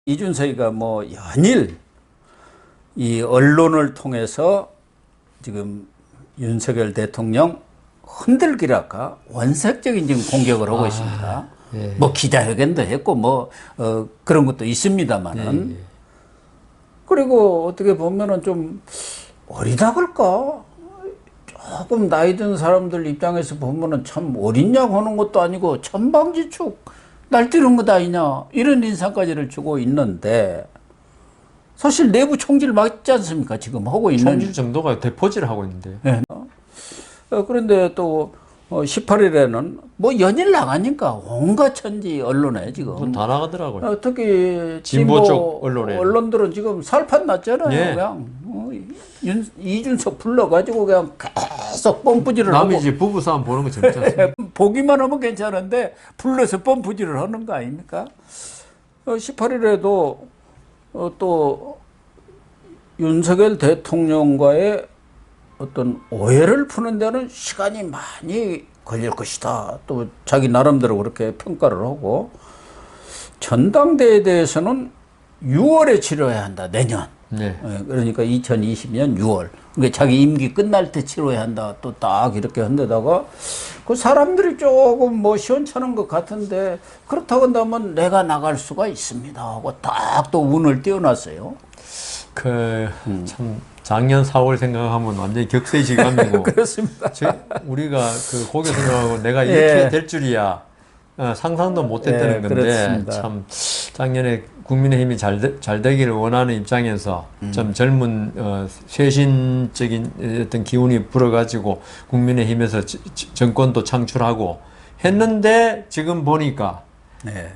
이준석이가 뭐 연일 이 언론을 통해서 지금 윤석열 대통령 흔들기랄까 원색적인 지금 공격을 하고 있습니다. 예. 뭐 기자회견도 했고 뭐 그런 것도 있습니다만은 예. 그리고 어떻게 보면은 좀 어리다 그럴까? 조금 나이 든 사람들 입장에서 보면은 참 어리냐고 하는 것도 아니고 천방지축 날뛰는 것 아니냐 이런 인상까지를 주고 있는데 사실 내부 총질 맞지 않습니까? 지금 하고 있는 총질 정도가 대포질을 하고 있는데. 네. 그런데 또 18일에는 뭐 연일 나가니까 온갖 천지 언론에 지금 다 나가더라고요. 특히 진보 쪽 언론에. 언론들은 지금 살판 났잖아요. 예. 그냥 이준석 불러가지고 그냥 계속 펌프질을 하고 남이 이제 부부싸움 보는 거 재밌지 않습니까? 보기만 하면 괜찮은데 불러서 펌프질을 하는 거 아닙니까? 18일에도 또 윤석열 대통령과의 어떤 오해를 푸는 데는 시간이 많이 걸릴 것이다. 또 자기 나름대로 그렇게 평가를 하고 전당대회에 대해서는 6월에 치러야 한다. 내년. 네. 그러니까 2020년 6월. 그러니까 자기 임기 끝날 때 치러야 한다. 또 딱 이렇게 한데다가 그 사람들이 조금 뭐 시원찮은 것 같은데 그렇다고 한다면 내가 나갈 수가 있습니다 하고 딱 또 운을 띄워놨어요. 참 작년 4월 생각하면 완전히 격세지감이고. 그렇습니다. 우리가 그 고개 생각하고 내가 이렇게 예. 될 줄이야 상상도 못했다는 예, 건데 그렇습니다. 참 작년에 국민의힘이 잘 되기를 원하는 입장에서 좀 젊은 쇄신적인 어떤 기운이 불어가지고 국민의힘에서 정권도 창출하고 했는데 지금 보니까 네.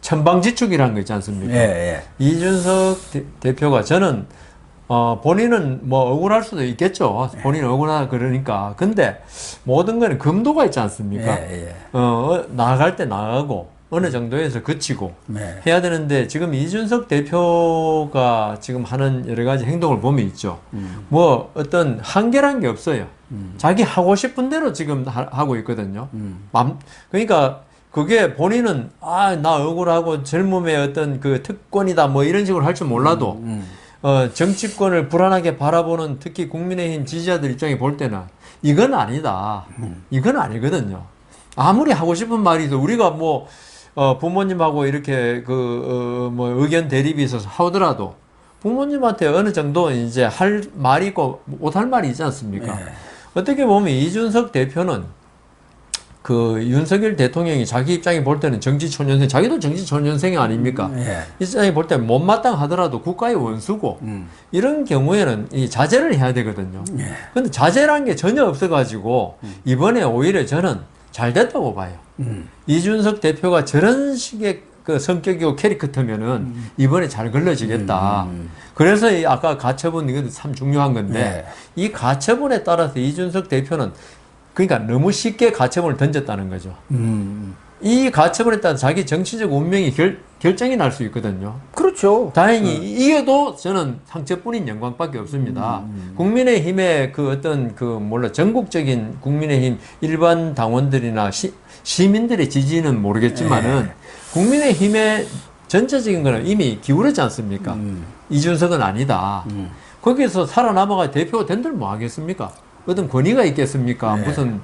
천방지축이라는 거 있지 않습니까? 예, 예. 이준석 대표가 저는 본인은 뭐 억울할 수도 있겠죠. 본인은 억울하다 그러니까. 근데 모든 거는 금도가 있지 않습니까? 예, 예. 나갈 때 나가고 어느 정도에서 그치고 네. 해야 되는데 지금 이준석 대표가 지금 하는 여러 가지 행동을 보면 있죠. 뭐 어떤 한계란 게 없어요. 자기 하고 싶은 대로 지금 하고 있거든요. 그러니까 그게 본인은 나 억울하고 젊음의 어떤 그 특권이다 뭐 이런 식으로 할 줄 몰라도 정치권을 불안하게 바라보는 특히 국민의힘 지지자들 입장에 볼 때는 이건 아니다. 이건 아니거든요. 아무리 하고 싶은 말이 있어. 우리가 뭐 부모님하고 이렇게 뭐 의견 대립이 있어서 하더라도 부모님한테 어느 정도 이제 할 말이 있고 못할 말이 있지 않습니까? 네. 어떻게 보면 이준석 대표는 그 윤석열 대통령이 자기 입장에 볼 때는 정치초년생, 자기도 정치초년생이 아닙니까? 예. 입장에 볼 때는 못마땅하더라도 국가의 원수고 이런 경우에는 이 자제를 해야 되거든요. 근데 자제란 게 전혀 없어가지고 이번에 오히려 저는 잘 됐다고 봐요. 이준석 대표가 저런 식의 그 성격이고 캐릭터면은 이번에 잘 걸러지겠다. 그래서 아까 가처분 이건 참 중요한 건데 이 가처분에 따라서 이준석 대표는 그러니까 너무 쉽게 가처분을 던졌다는 거죠. 이 가처분에 따라 자기 정치적 운명이 결정이 날 수 있거든요. 그렇죠. 다행히 이게도 저는 상처뿐인 영광밖에 없습니다. 국민의힘의 그 어떤 전국적인 국민의힘 일반 당원들이나 시민들의 지지는 모르겠지만은 국민의힘의 전체적인 거는 이미 기울었지 않습니까? 이준석은 아니다. 거기서 살아남아가 대표가 된들 뭐 하겠습니까? 어떤 권위가 있겠습니까? 무슨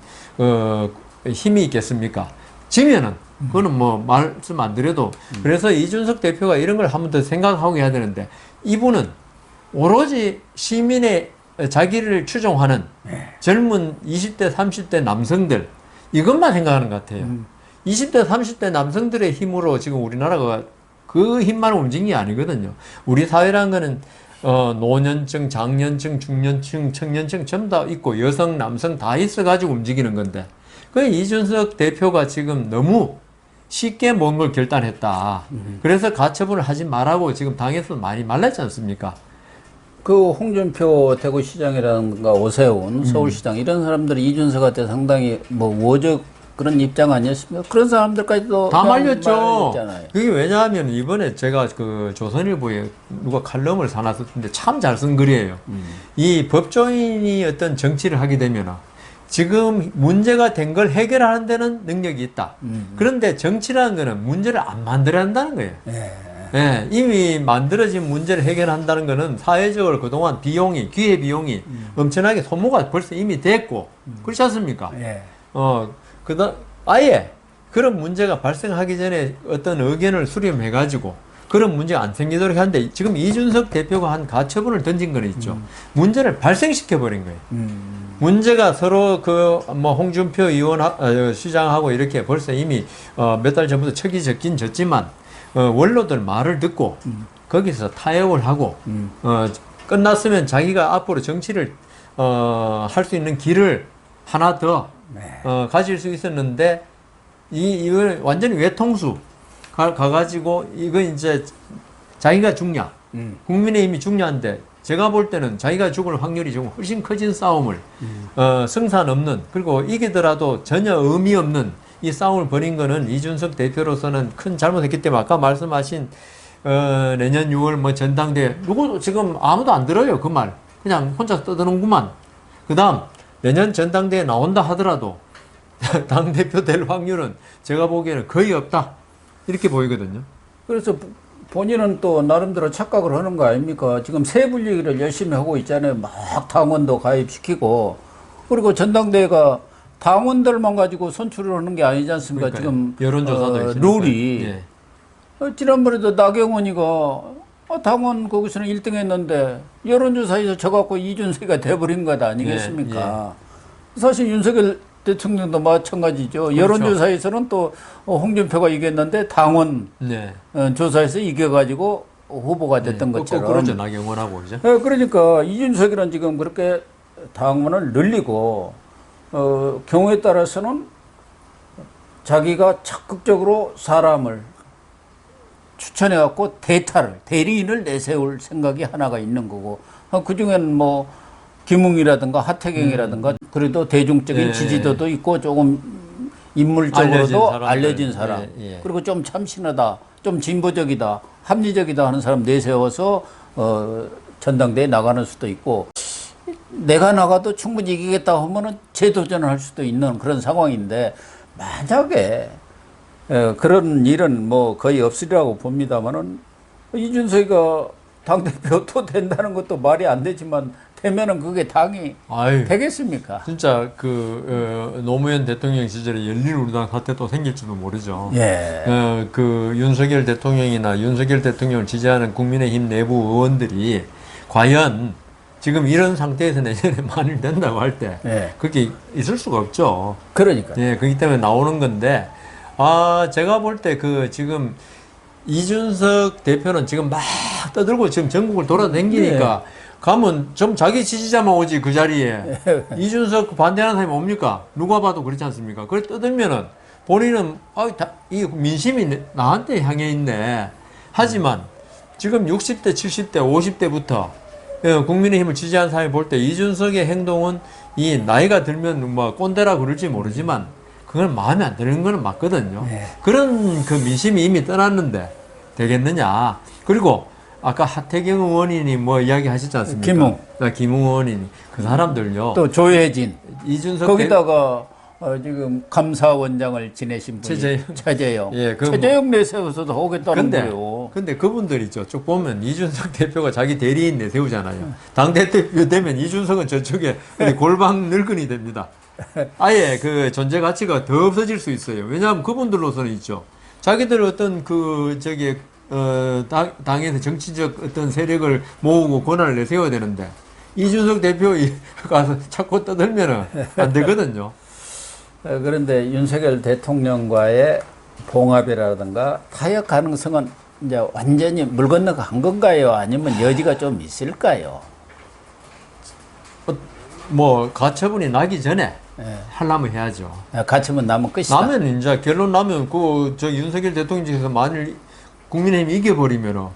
힘이 있겠습니까? 지면은 그거는 뭐 말씀 안 드려도 그래서 이준석 대표가 이런 걸 한 번 더 생각하고 해야 되는데 이분은 오로지 시민의 자기를 추종하는 젊은 20대 30대 남성들 이것만 생각하는 것 같아요. 20대 30대 남성들의 힘으로 지금 우리나라가 그 힘만 움직이는 게 아니거든요. 우리 사회라는 거는 노년층, 장년층, 중년층, 청년층 전부 다 있고 여성, 남성 다 있어가지고 움직이는 건데 그 이준석 대표가 지금 너무 쉽게 뭔 걸 결단했다. 그래서 가처분을 하지 말라고 지금 당에서 많이 말랐지 않습니까? 그 홍준표 대구시장이라든가 오세훈 서울시장 이런 사람들이 이준석한테 상당히 뭐 우호적 그런 입장 아니었습니까? 그런 사람들까지도 다 말렸죠. 말렸잖아요. 그게 왜냐하면 이번에 제가 그 조선일보에 누가 칼럼을 사놨었는데 참 잘 쓴 글이에요. 이 법조인이 어떤 정치를 하게 되면 지금 문제가 된 걸 해결하는 데는 능력이 있다. 그런데 정치라는 거는 문제를 안 만들어야 한다는 거예요. 예, 이미 만들어진 문제를 해결한다는 것은 사회적으로 그동안 비용이, 기회 비용이 엄청나게 소모가 벌써 이미 됐고, 그렇지 않습니까? 예. 아예 그런 문제가 발생하기 전에 어떤 의견을 수렴해가지고 그런 문제가 안 생기도록 하는데 지금 이준석 대표가 한 가처분을 던진 거는 있죠. 문제를 발생시켜버린 거예요. 문제가 서로 뭐 홍준표 시장하고 이렇게 벌써 이미 몇 달 전부터 척이 졌긴 졌지만 원로들 말을 듣고 거기서 타협을 하고 끝났으면 자기가 앞으로 정치를 할 수 있는 길을 하나 더 가질 수 있었는데 이걸 완전히 외통수 가가지고 이거 이제 자기가 죽냐 국민의힘이 죽냐인데 제가 볼 때는 자기가 죽을 확률이 좀 훨씬 커진 싸움을 승산 없는 그리고 이기더라도 전혀 의미 없는 이 싸움을 벌인 거는 이준석 대표로서는 큰 잘못했기 때문에 아까 말씀하신 내년 6월 뭐 전당대 누구 지금 아무도 안 들어요 그 말 그냥 혼자 떠드는구만. 그다음 내년 전당대에 나온다 하더라도 당대표 될 확률은 제가 보기에는 거의 없다 이렇게 보이거든요. 그래서 본인은 또 나름대로 착각을 하는 거 아닙니까? 지금 세분리기를 열심히 하고 있잖아요. 막 당원도 가입시키고 그리고 전당대회가 당원들만 가지고 선출을 하는 게 아니지 않습니까? 그러니까요. 지금 여론조사도 있으니까. 룰이 예. 지난번에도 나경원이가 당원 거기서는 1등 했는데 여론조사에서 져갖고 이준석이가 돼버린 것 아니겠습니까? 사실 윤석열 대통령도 마찬가지죠. 그렇죠. 여론조사에서는 또 홍준표가 이겼는데 당원 네. 조사에서 이겨가지고 후보가 됐던 것처럼. 그렇죠. 나경원하고 그죠. 그러니까 이준석이는 지금 그렇게 당원을 늘리고 경우에 따라서는 자기가 적극적으로 사람을 추천해갖고 대리인을 내세울 생각이 하나가 있는 거고 그중에는 뭐 김웅이라든가 하태경이라든가 그래도 대중적인 예, 지지도도 있고 조금 인물적으로도 알려진 사람 예, 예. 그리고 좀 참신하다 좀 진보적이다 합리적이다 하는 사람 내세워서 전당대에 나가는 수도 있고 내가 나가도 충분히 이기겠다 하면은 재도전을 할 수도 있는 그런 상황인데 만약에 그런 일은 뭐 거의 없으리라고 봅니다만은 이준석이가 당대표 또 된다는 것도 말이 안 되지만 되면은 그게 당이 아유, 되겠습니까? 진짜 노무현 대통령 시절에 열린우리당 사태 또 생길지도 모르죠. 예. 그 윤석열 대통령이나 윤석열 대통령을 지지하는 국민의힘 내부 의원들이 과연 지금 이런 상태에서 내년에 만일 된다고 할 때 예. 그게 있을 수가 없죠. 그러니까. 예, 그렇기 때문에 나오는 건데 제가 볼 때 지금 이준석 대표는 지금 막 떠들고 지금 전국을 돌아다니니까 가면 좀 자기 지지자만 오지 그 자리에 이준석 반대하는 사람이 옵니까? 누가 봐도 그렇지 않습니까? 그래 떠들면은 본인은 이 민심이 나한테 향해 있네. 하지만 지금 60대, 70대, 50대부터 국민의힘을 지지하는 사람이 볼 때 이준석의 행동은 이 나이가 들면 뭐 꼰대라 그럴지 모르지만 그건 마음에 안 드는 거는 맞거든요. 네. 그런 그 민심이 이미 떠났는데 되겠느냐. 그리고 아까 하태경 의원이니 뭐 이야기 하시지 않습니까? 김웅 의원이니 그 사람들요. 또 조혜진 이준석 거기다가 지금 감사원장을 지내신 분이 최재형. 예, 최재형 내세워서도 하겠다는 거예요. 근데 그분들이죠. 쭉 보면 이준석 대표가 자기 대리인 내세우잖아요. 당대표 되면 이준석은 저쪽에 골방 늙은이 됩니다. 아예 그 존재 가치가 더 없어질 수 있어요. 왜냐하면 그분들로서는 있죠. 자기들 어떤 당에서 정치적 어떤 세력을 모으고 권한을 내세워야 되는데 이준석 대표 가서 자꾸 떠들면은 안 되거든요. 그런데 윤석열 대통령과의 봉합이라든가 타협 가능성은 이제 완전히 물 건너간 건가요? 아니면 여지가 좀 있을까요? 뭐 가처분이 나기 전에 하려면 해야죠. 가처분 나면 끝이다. 나면 이제 결론 나면 윤석열 대통령께서 만일 국민의힘이 이겨버리면은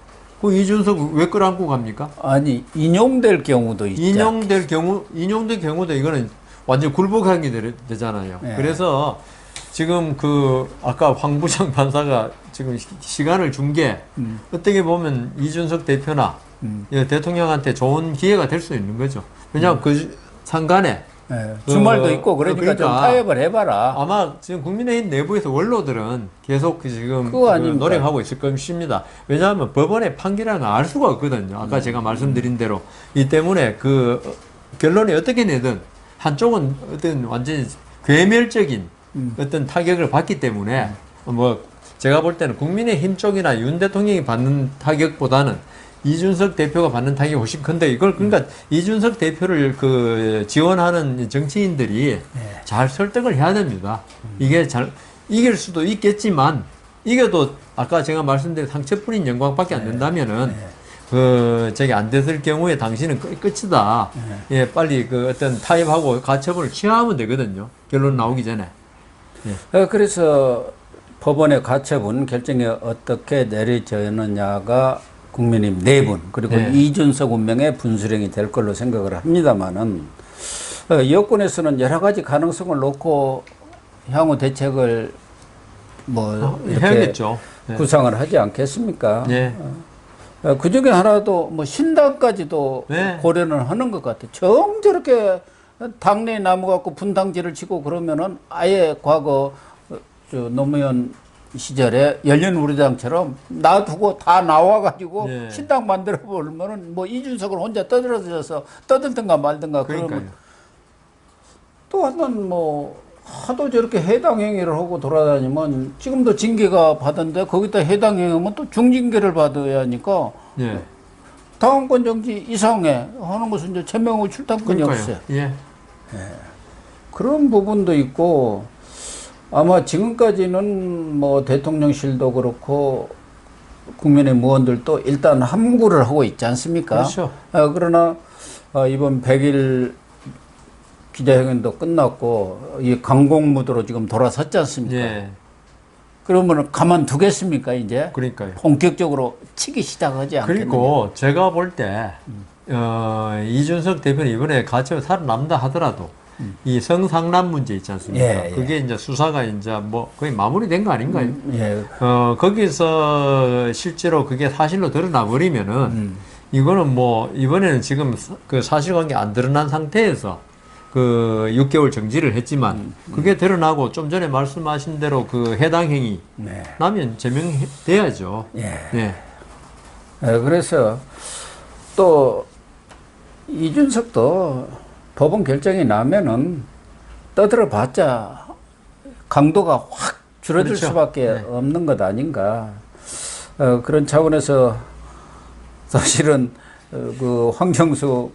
이준석 왜 끌어안고 갑니까? 아니 인용될 경우도 있죠. 인용될 경우도 이거는 완전 굴복하게 되잖아요. 네. 그래서 지금 아까 황 부장 판사가 지금 시간을 준 게 어떻게 보면 이준석 대표나 대통령한테 좋은 기회가 될 수 있는 거죠. 왜냐하면 그 상간에 예, 주말도 있고 그러니까 좀 타협을 해봐라. 아마 지금 국민의힘 내부에서 원로들은 계속 지금 노력하고 있을 것입니다. 왜냐하면 법원의 판결은 알 수가 없거든요. 아까 제가 말씀드린 대로. 이 때문에 그 결론이 어떻게 내든 한쪽은 어떤 완전히 괴멸적인 어떤 타격을 받기 때문에 뭐 제가 볼 때는 국민의힘 쪽이나 윤 대통령이 받는 타격보다는 이준석 대표가 받는 타격이 훨씬 큰데 이걸 그러니까 이준석 대표를 그 지원하는 정치인들이 잘 설득을 해야 됩니다. 이게 잘 이길 수도 있겠지만 이겨도 아까 제가 말씀드린 상처뿐인 영광밖에 안 된다면은 그 저기 안 됐을 경우에 당신은 끝이다. 예, 빨리 그 어떤 타협하고 가처분을 취하면 되거든요. 결론 나오기 전에. 그래서 법원의 가처분 결정이 어떻게 내려지느냐가 국민의힘 내분 그리고 이준석 운명의 분수령이 될 걸로 생각을 합니다만은 여권에서는 여러 가지 가능성을 놓고 향후 대책을 뭐 이렇게 해야겠죠. 구상을 하지 않겠습니까? 그 중에 하나도 뭐 신당까지도 고려는 하는 것 같아요. 저렇게 당내에 남아갖고 분당지를 치고 그러면은 아예 과거 노무현 시절에 열린우리당처럼 놔두고 다 나와가지고 신당 만들어 보면은 뭐 이준석을 혼자 떠들어져서 떠들든가 말든가 그러면 또 하여튼 뭐 하도 저렇게 해당 행위를 하고 돌아다니면 지금도 징계가 받은데 거기다 해당 행위하면 또 중징계를 받아야 하니까 당원권 정지 이상에 하는 것은 이제 천명의 출당권이 없어요. 그런 부분도 있고 아마 지금까지는 뭐 대통령실도 그렇고 국민의 무원들도 일단 함구를 하고 있지 않습니까? 그렇죠. 그러나 이번 100일 기자회견도 끝났고 이 강공무도로 지금 돌아섰지 않습니까? 그러면 가만두겠습니까 이제? 그러니까요. 본격적으로 치기 시작하지 않겠느냐. 그리고 제가 볼 때 이준석 대표는 이번에 같이 살아남다 하더라도 이 성상남 문제 있지 않습니까? 그게 이제 수사가 이제 뭐 거의 마무리된 거 아닌가요? 거기서 실제로 그게 사실로 드러나 버리면은 이거는 뭐 이번에는 지금 그 사실관계 안 드러난 상태에서 그 6개월 정지를 했지만 그게 드러나고 좀 전에 말씀하신 대로 그 해당 행위 나면 제명돼야죠. 그래서 또 이준석도 법원 결정이 나면은 떠들어봤자 강도가 확 줄어들 수밖에 없는 것 아닌가. 그런 차원에서 사실은 그 황정수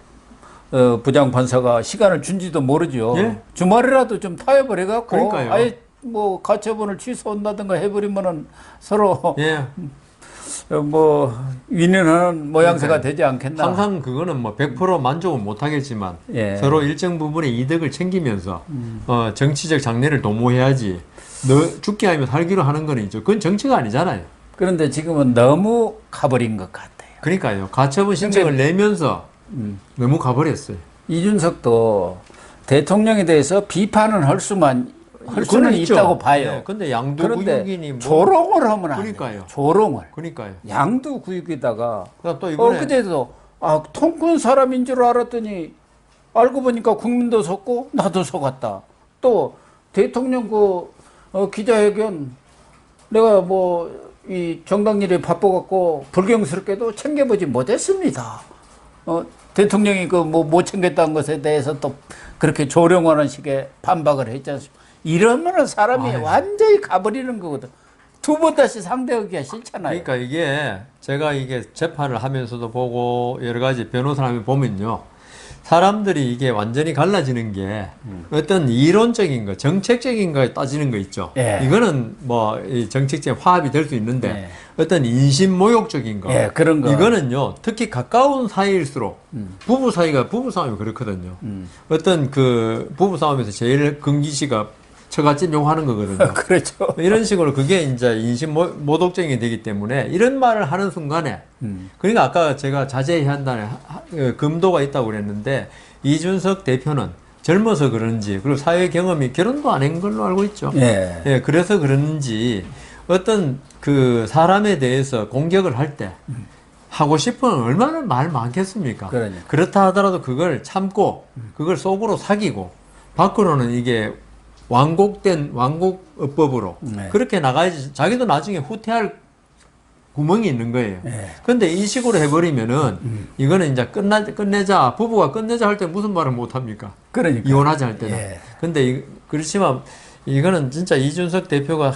부장판사가 시간을 준지도 모르죠. 주말이라도 좀 타협을 해갖고 아예 뭐 가처분을 취소한다든가 해버리면은 서로 뭐 위인하는 모양새가 되지 않겠나. 항상 그거는 뭐 100% 만족은 못하겠지만 서로 일정 부분의 이득을 챙기면서 정치적 장래를 도모해야지. 너 죽기 아니면 살기로 하는 거는 있죠. 그건 정치가 아니잖아요. 그런데 지금은 너무 가버린 것 같아요. 그러니까요. 가처분 신청을 내면서 너무 가버렸어요. 이준석도 대통령에 대해서 비판은 할 수는 있다고 봐요. 근데 양도구역이니 뭐 조롱을 하면 안 돼요. 조롱을. 그러니까요. 양도구역에다가 또 이번에 그때도 통큰 사람인 줄 알았더니 알고 보니까 국민도 속고 나도 속았다. 또 대통령 기자회견 내가 뭐 이 정당 일에 바빠갖고 불경스럽게도 챙겨보지 못했습니다. 대통령이 그 뭐 못 챙겼다는 것에 대해서 또 그렇게 조롱하는 식의 반박을 했지 않습니까? 이러면은 사람이 완전히 가버리는 거거든. 두 번 다시 상대하기가 싫잖아요. 그러니까 이게 제가 이게 재판을 하면서도 보고 여러 가지 변호사를 보면요. 사람들이 이게 완전히 갈라지는 게 어떤 이론적인 거, 정책적인 거에 따지는 거 있죠. 이거는 뭐 정책적인 화합이 될 수 있는데 어떤 인신모욕적인 거, 그런 거. 이거는요. 특히 가까운 사이일수록 부부 싸움이 그렇거든요. 어떤 그 부부 싸움에서 제일 금기시가 처갓집 욕하는 거거든요. 그렇죠. 이런 식으로 그게 이제 인신모독적이 되기 때문에 이런 말을 하는 순간에 그러니까 아까 제가 자제해야 한다는 금도가 있다고 그랬는데 이준석 대표는 젊어서 그런지 그리고 사회 경험이 결혼도 안 한 걸로 알고 있죠. 그래서 그런지 어떤 그 사람에 대해서 공격을 할 때 하고 싶으면 얼마나 말 많겠습니까? 그러니까. 그렇다 하더라도 그걸 참고 그걸 속으로 사귀고 밖으로는 이게 완곡된 완곡법으로 네. 그렇게 나가야지 자기도 나중에 후퇴할 구멍이 있는 거예요. 네. 근데 이 식으로 해버리면은 이거는 이제 끝내자 부부가 끝내자 할 때 무슨 말을 못 합니까? 그러니까. 이혼하자 할 때는. 예. 근데 그렇지만 이거는 진짜 이준석 대표가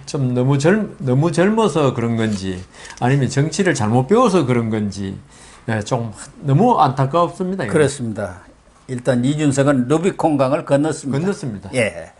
좀 너무 젊어서 그런 건지 아니면 정치를 잘못 배워서 그런 건지 좀 너무 안타깝습니다. 이거는. 그렇습니다. 일단 이준석은 루비콘강을 건넜습니다. 건넜습니다. 예.